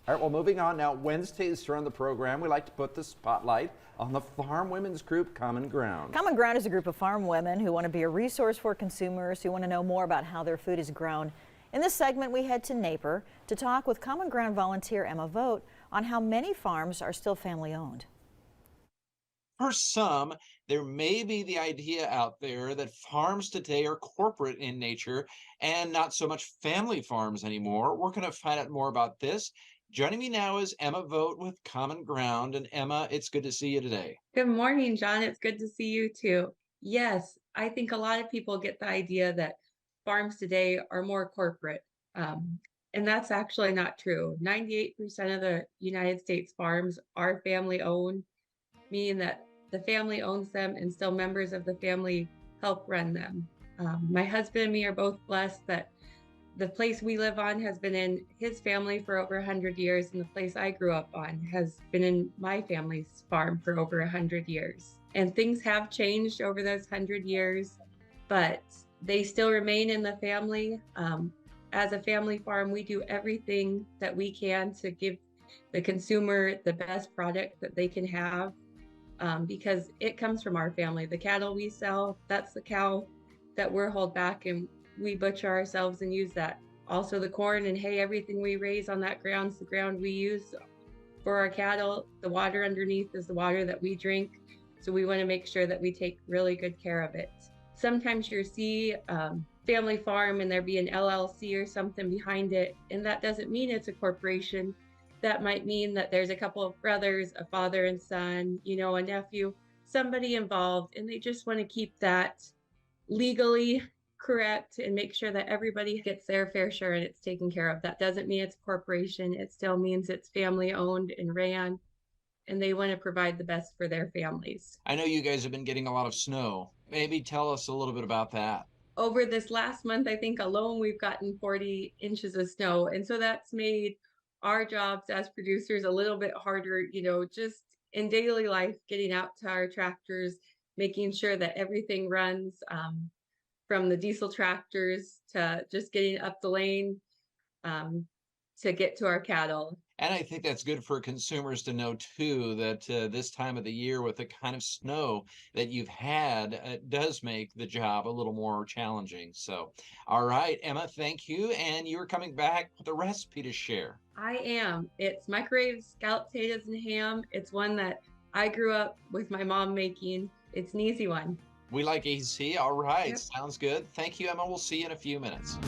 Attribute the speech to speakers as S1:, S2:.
S1: All right, well, moving on now. Wednesdays here on the program, we like to put the spotlight on the farm women's group, Common Ground.
S2: Common Ground is a group of farm women who want to be a resource for consumers who want to know more about how their food is grown. In this segment, we head to Napier to talk with Common Ground volunteer Emma Vogt on how many farms are still family-owned.
S3: For some, there may be the idea out there that farms today are corporate in nature and not so much family farms anymore. We're going to find out more about this. Joining me now is Emma Vogt with Common Ground. And Emma, it's good to see you today.
S4: Good morning, John. It's good to see you too. Yes, I think a lot of people get the idea that farms today are more corporate. And that's actually not true. 98% of the United States farms are family owned, meaning that the family owns them and still members of the family help run them. My husband and me are both blessed that the place we live on has been in his family for over 100 years, and the place I grew up on has been in my family's farm for over 100 years. And things have changed over those 100 years, but they still remain in the family. As a family farm, we do everything that we can to give the consumer the best product that they can have, because it comes from our family. The cattle we sell, that's the cow that we're hauled back and we butcher ourselves and use that. Also the corn and hay, everything we raise on that ground is the ground we use for our cattle. The water underneath is the water that we drink. So we want to make sure that we take really good care of it. Sometimes you'll see family farm and there be an LLC or something behind it. And that doesn't mean it's a corporation. That might mean that there's a couple of brothers, a father and son, a nephew, somebody involved, and they just want to keep that legally correct and make sure that everybody gets their fair share and it's taken care of. That doesn't mean it's a corporation. It still means it's family owned and ran, and they want to provide the best for their families.
S3: I know you guys have been getting a lot of snow. Maybe tell us a little bit about that.
S4: Over this last month, I think alone, we've gotten 40 inches of snow. And so that's made our jobs as producers a little bit harder, just in daily life, getting out to our tractors, making sure that everything runs, from the diesel tractors to just getting up the lane to get to our cattle.
S3: And I think that's good for consumers to know too, that this time of the year with the kind of snow that you've had does make the job a little more challenging. So, all right, Emma, thank you. And you're coming back with a recipe to share.
S4: I am. It's microwave scalloped potatoes and ham. It's one that I grew up with my mom making. It's an easy one.
S3: We like easy. All right.
S4: Yep.
S3: Sounds good. Thank you, Emma. We'll see you in a few minutes.